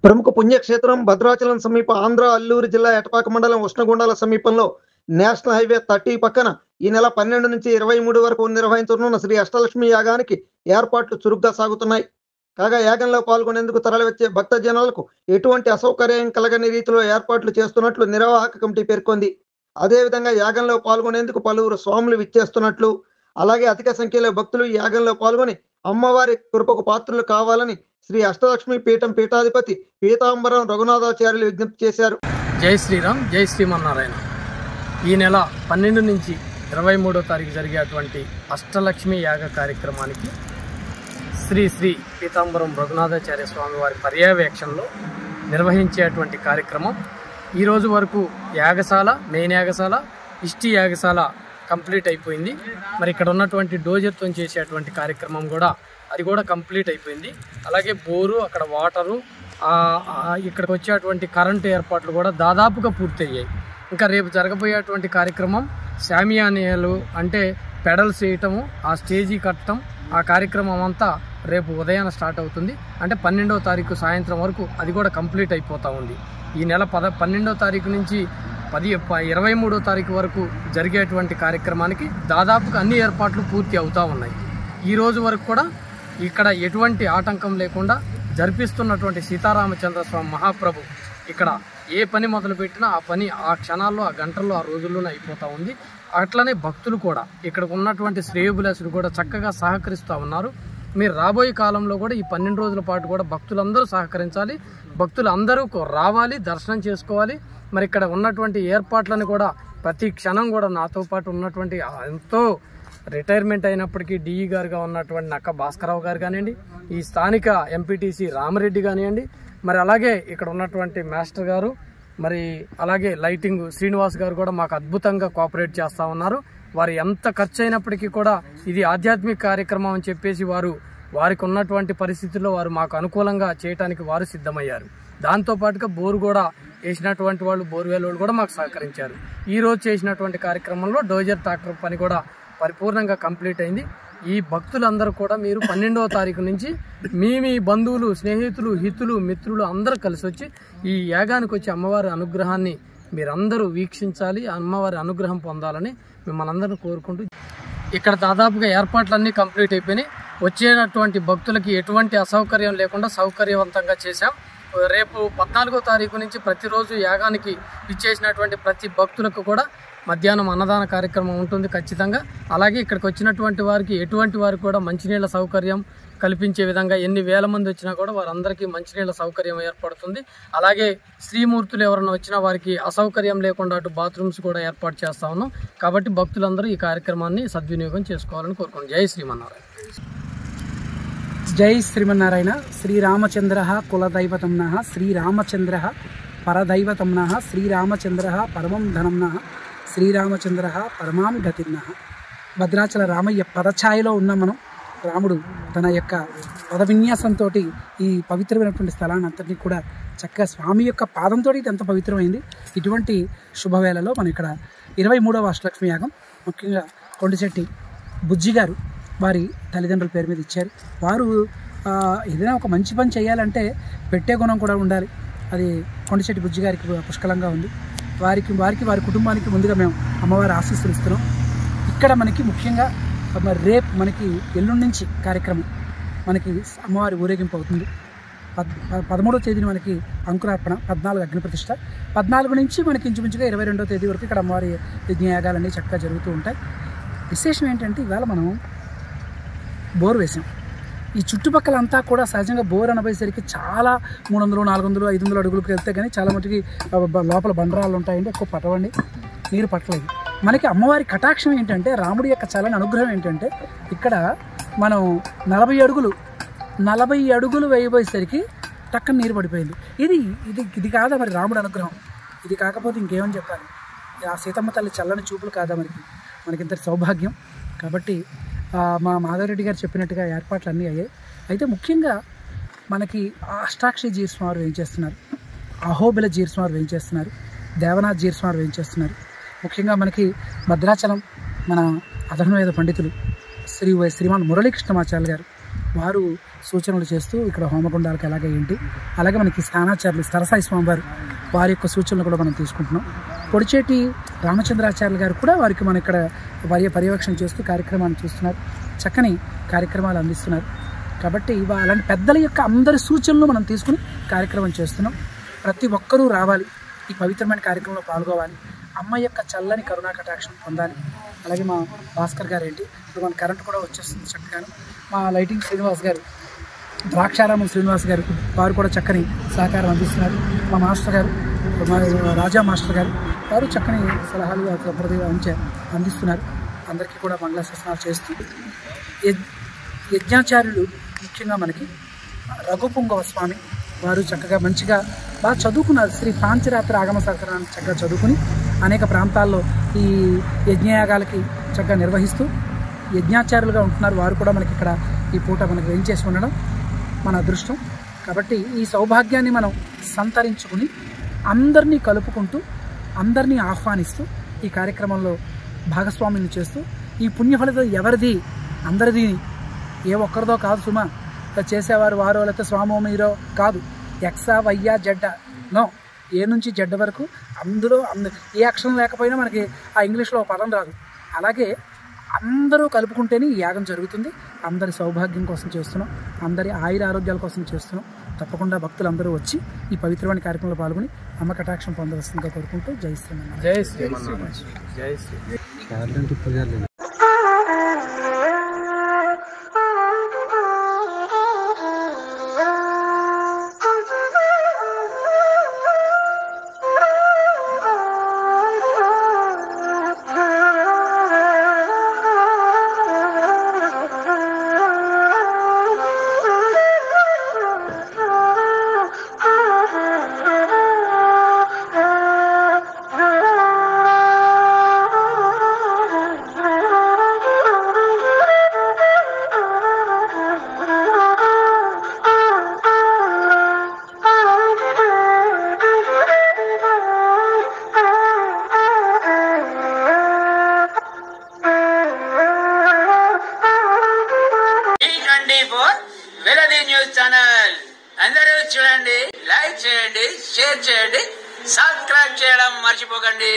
ప్రముఖ పుణ్యక్షేత్రం భద్రాచలం సమీప ఆంధ్ర అల్లూరు జిల్లా ఎటపాక మండలం ఉష్ణగుండాల సమీపంలో నేషనల్ హైవే 30 పక్కన ఈ నెల 12 నుంచి 23 వరకు నిర్వహించనున్న శ్రీ అష్టలక్ష్మి యాగానికి ఏర్పాట్లు చురుగ్గా సాగుతున్నాయి. కాగా యాగంలో పాల్గొనేందుకు తరలివచ్చే భక్త జనాలకు ఎటువంటి అసౌకర్యం కలగని రీతిలో ఏర్పాట్లు చేస్తున్నట్లు నిర్వాహక కమిటీ పేర్కొంది. అదేవిధంగా యాగంలో పాల్గొనేందుకు పలువురు స్వాములు విచ్చేస్తున్నట్లు, అలాగే అధిక సంఖ్యలో భక్తులు ఈ యాగంలో పాల్గొని అమ్మవారి కృపకు పాత్రలు కావాలని శ్రీ అష్టలక్ష్మి పీఠం పీఠాధిపతి పీతాంబరం రఘునాథాచార్యులు విజ్ఞప్తి చేశారు. జై శ్రీరామ్, జై శ్రీమన్నారాయణ. ఈ నెల 12 నుంచి 23వ తారీఖు జరిగేటువంటి అష్టలక్ష్మి యాగ కార్యక్రమానికి శ్రీ శ్రీ పీతాంబరం రఘునాథాచార్య స్వామి వారి పర్యవేక్షణలో నిర్వహించేటువంటి కార్యక్రమం ఈ రోజు వరకు యాగశాల, మెయిన్ యాగశాల, ఇష్టి యాగశాల కంప్లీట్ అయిపోయింది. మరి ఇక్కడ ఉన్నటువంటి డోజర్తో చేసేటువంటి కార్యక్రమం కూడా అది కూడా కంప్లీట్ అయిపోయింది. అలాగే బోరు, అక్కడ వాటరు, ఇక్కడికి వచ్చేటువంటి కరెంటు ఏర్పాట్లు కూడా దాదాపుగా పూర్తయ్యాయి. ఇంకా రేపు జరగబోయేటువంటి కార్యక్రమం శామియానియాలు అంటే పెడల్స్ వేయటము, ఆ స్టేజీ కట్టడం, ఆ కార్యక్రమం అంతా రేపు ఉదయాన స్టార్ట్ అవుతుంది. అంటే 12వ తారీఖు సాయంత్రం వరకు అది కూడా కంప్లీట్ అయిపోతూ ఉంది. ఈ నెల 12వ తారీఖు నుంచి 23వ తారీఖు వరకు జరిగేటువంటి కార్యక్రమానికి దాదాపుగా అన్ని ఏర్పాట్లు పూర్తి అవుతూ ఉన్నాయి. ఈ రోజు వరకు కూడా ఇక్కడ ఎటువంటి ఆటంకం లేకుండా జరిపిస్తున్నటువంటి సీతారామచంద్ర స్వామి మహాప్రభు ఇక్కడ ఏ పని మొదలుపెట్టినా ఆ పని ఆ క్షణాల్లో, ఆ గంటల్లో, ఆ రోజుల్లోనే అయిపోతూ ఉంది. అట్లనే భక్తులు కూడా ఇక్కడ ఉన్నటువంటి శ్రేయోభిలాషులు కూడా చక్కగా సహకరిస్తూ ఉన్నారు. మీరు రాబోయే కాలంలో కూడా ఈ 12 రోజుల పాటు కూడా భక్తులందరూ సహకరించాలి, భక్తులు అందరూ రావాలి, దర్శనం చేసుకోవాలి. మరి ఇక్కడ ఉన్నటువంటి ఏర్పాట్లను కూడా ప్రతి క్షణం కూడా నాతో పాటు ఉన్నటువంటి ఎంతో రిటైర్మెంట్ అయినప్పటికీ డిఈ గారుగా ఉన్నటువంటి నక్క భాస్కరరావు గారు కానివ్వండి, ఈ స్థానిక ఎంపీటీసీ రామరెడ్డి కానివ్వండి, మరి అలాగే ఇక్కడ ఉన్నటువంటి మాస్టర్ గారు, మరి అలాగే లైటింగ్ శ్రీనివాస్ గారు కూడా మాకు అద్భుతంగా కోఆపరేట్ చేస్తూ ఉన్నారు. వారు ఎంత ఖర్చు అయినప్పటికీ కూడా ఇది ఆధ్యాత్మిక కార్యక్రమం అని చెప్పేసి వారికి ఉన్నటువంటి పరిస్థితుల్లో వారు మాకు అనుకూలంగా చేయడానికి వారు సిద్ధమయ్యారు. దాంతోపాటుగా బోరు కూడా వేసినటువంటి వాళ్ళు, బోర్వెల్ వాళ్ళు కూడా మాకు సహకరించారు. ఈ రోజు చేసినటువంటి కార్యక్రమంలో డోజర్ ట్రాక్టర్ పని కూడా పరిపూర్ణంగా కంప్లీట్ అయింది. ఈ భక్తులందరూ కూడా మీరు 12వ తారీఖు నుంచి మీ బంధువులు, స్నేహితులు, హితులు, మిత్రులు అందరూ కలిసి వచ్చి ఈ యాగానికి వచ్చి అమ్మవారి అనుగ్రహాన్ని మీరందరూ వీక్షించాలి, అమ్మవారి అనుగ్రహం పొందాలని మిమ్మల్ని అందరూ కోరుకుంటూ, ఇక్కడ దాదాపుగా ఏర్పాట్లన్నీ కంప్లీట్ అయిపోయినాయి. వచ్చేటటువంటి భక్తులకి ఎటువంటి అసౌకర్యం లేకుండా సౌకర్యవంతంగా చేశాం. రేపు 14వ తారీఖు నుంచి ప్రతిరోజు యాగానికి ఇచ్చేసినటువంటి ప్రతి భక్తులకు కూడా మధ్యాహ్నం అన్నదాన కార్యక్రమం ఉంటుంది ఖచ్చితంగా. అలాగే ఇక్కడికి వచ్చినటువంటి వారికి ఎటువంటి వారికి కూడా మంచినీళ్ళ సౌకర్యం కల్పించే విధంగా ఎన్ని వేల మంది వచ్చినా కూడా వారందరికీ మంచినీళ్ళ సౌకర్యం ఏర్పడుతుంది. అలాగే శ్రీమూర్తులు ఎవరైనా వచ్చినా వారికి అసౌకర్యం లేకుండా అటు బాత్రూమ్స్ కూడా ఏర్పాటు చేస్తా ఉన్నాం. కాబట్టి భక్తులందరూ ఈ కార్యక్రమాన్ని సద్వినియోగం చేసుకోవాలని కోరుకుంటున్నాం. జై శ్రీమన్నారాయణ. జై శ్రీమన్నారాయణ. శ్రీరామచంద్ర కులదైవతంన, శ్రీరామచంద్ర పరదైవతంన, శ్రీరామచంద్ర పరమం ధనంన, శ్రీరామచంద్ర పరమాం గతిన్న. భద్రాచల రామయ్య పదఛాయలో ఉన్న మనం, రాముడు తన యొక్క పద విన్యాసంతో ఈ పవిత్రమైనటువంటి స్థలాన్ని అంతటినీ కూడా చక్కగా స్వామి యొక్క పాదంతో ఇది ఎంత పవిత్రమైంది. ఇటువంటి శుభవేళలో మనం ఇక్కడ 23వ అష్టలక్ష్మి యాగం ముఖ్యంగా కొండచెట్టి బుజ్జి గారు వారి తల్లిదండ్రుల పేరు మీద ఇచ్చారు. వారు ఏదైనా ఒక మంచి పని చేయాలంటే పెట్టే గుణం కూడా ఉండాలి. అది కొండచెట్టి బుజ్జి గారికి పుష్కలంగా ఉంది. వారి కుటుంబానికి ముందుగా మేము అమ్మవారి ఆశీస్సులు ఇస్తున్నాం. ఇక్కడ మనకి ముఖ్యంగా రేపు మనకి ఎల్లుండి నుంచి కార్యక్రమం మనకి అమ్మవారి ఊరేగింపు అవుతుంది. 13వ తేదీన మనకి అంకురార్పణ, 14 అగ్నిప్రతిష్ఠ, 14 నుంచి మనకి ఇంచుమించుగా 22వ తేదీ వరకు ఇక్కడ అమ్మవారి యజ్ఞయాగాలన్నీ చక్కగా జరుగుతూ ఉంటాయి. విశేషం ఏంటంటే ఇవాళ మనం బోర్ వేసాం. ఈ చుట్టుపక్కలంతా కూడా సహజంగా బోర్ అనబోయేసరికి చాలా 300, 400, 500 అడుగులకు వెళ్తే కానీ చాలా మటుకి లోపల బండరాళ్ళు ఉంటాయండి, ఎక్కువ పట్టవండి, నీరు పట్టలేదు. మనకి అమ్మవారి కటాక్షం ఏంటంటే, రాముడి యొక్క చలని అనుగ్రహం ఏంటంటే, ఇక్కడ మనం 40 అడుగులు వేయబోయేసరికి టక్కన నీరు పడిపోయింది. ఇది కాదా మరి రాముడి అనుగ్రహం? ఇది కాకపోతే ఇంకేమని చెప్పాలి? ఆ సీతమ్మ తల్లి చల్లని చూపులు కాదా మనకి ఇంత సౌభాగ్యం. కాబట్టి మా మాధవరెడ్డి గారు చెప్పినట్టుగా ఏర్పాట్లు అన్నీ అయ్యాయి. అయితే ముఖ్యంగా మనకి అష్టాక్షి జీర్స్వామి వేయించేస్తున్నారు, అహోబిల జీర్స్వామి వేయించేస్తున్నారు, దేవనాథ్ జీర్స్వామి వేయించేస్తున్నారు. ముఖ్యంగా మనకి భద్రాచలం మన అధర్వవేద పండితులు శ్రీమాన్ మురళీకృష్ణమాచార్య గారు వారు సూచనలు చేస్తూ ఇక్కడ హోమగుండాలకు ఎలాగే ఏంటి, అలాగే మనకి స్థానాచార్యులు సరసాయి స్వామివారు వారి యొక్క సూచనలు కూడా మనం తీసుకుంటున్నాం. పొడిచేటి రామచంద్రాచార్యులు గారు కూడా వారికి మన ఇక్కడ పర్యవేక్షణ చేస్తూ కార్యక్రమాన్ని చూస్తున్నారు, చక్కని కార్యక్రమాలు అందిస్తున్నారు. కాబట్టి అలాంటి పెద్దల యొక్క అందరి సూచనలు మనం తీసుకుని కార్యక్రమం చేస్తున్నాం. ప్రతి ఒక్కరూ రావాలి, ఈ పవిత్రమైన కార్యక్రమంలో పాల్గొవాలి, అమ్మ యొక్క చల్లని కరుణా కటాక్షం పొందాలి. అలాగే మా భాస్కర్ గారు ఏంటి ఇప్పుడు మన కరెంట్ కూడా వచ్చేస్తుంది చక్కగాను. మా లైటింగ్ శ్రీనివాస్ గారు, ద్రాక్షారామం శ్రీనివాస్ గారు వారు కూడా చక్కని సహకారం అందిస్తున్నారు. మా మాస్టర్ గారు, మా రాజా మాస్టర్ గారు వారు చక్కని సలహాలు అందిస్తున్నారు. అందరికీ కూడా మంగళాశాసనాలు చేస్తూ యజ్ఞాచార్యులు ముఖ్యంగా మనకి రఘుపుంగవ స్వామి వారు చక్కగా మంచిగా బాగా చదువుకున్నారు. శ్రీ పాంచరాత్ర ఆగమ శాస్త్రాన్ని చక్కగా చదువుకుని అనేక ప్రాంతాల్లో ఈ యజ్ఞయాగాలకి చక్కగా నిర్వహిస్తూ యజ్ఞాచార్యులుగా ఉంటున్నారు. వారు కూడా మనకి ఇక్కడ ఈ పూట మనకు వేయించేసి ఉండడం మన అదృష్టం. కాబట్టి ఈ సౌభాగ్యాన్ని మనం సంతరించుకుని అందరినీ కలుపుకుంటూ అందరినీ ఆహ్వానిస్తూ ఈ కార్యక్రమంలో భాగస్వామ్యం చేస్తూ ఈ పుణ్యఫలితం ఎవరిది, అందరిది, ఏ ఒక్కరిదో కాదు సుమా. చేసేవారు వారో లేకపోతే స్వామో మీరో కాదు, ఎక్సా వయ్యా జడ్డ నో, ఏ నుంచి జడ్డ వరకు అందులో ఏ అక్షరం లేకపోయినా మనకి ఆ ఇంగ్లీష్లో పదం రాదు. అలాగే అందరూ కలుపుకుంటేనే ఈ యాగం జరుగుతుంది. అందరి సౌభాగ్యం కోసం చేస్తున్నాం, అందరి ఆయుర ఆరోగ్యాల కోసం చేస్తున్నాం. తప్పకుండా భక్తులందరూ వచ్చి ఈ పవిత్రమైన కార్యక్రమంలో పాల్గొని అమ్మ కటాక్షం పొందవలసిందిగా కోరుకుంటూ జై శ్రీమన్నారాయణ. జై శ్రీమన్నారాయణ. జై శ్రీ. న్యూస్ ఛానల్ అందరూ చూడండి, లైక్ చేయండి, షేర్ చేయండి, సబ్స్క్రైబ్ చేయడం మర్చిపోకండి.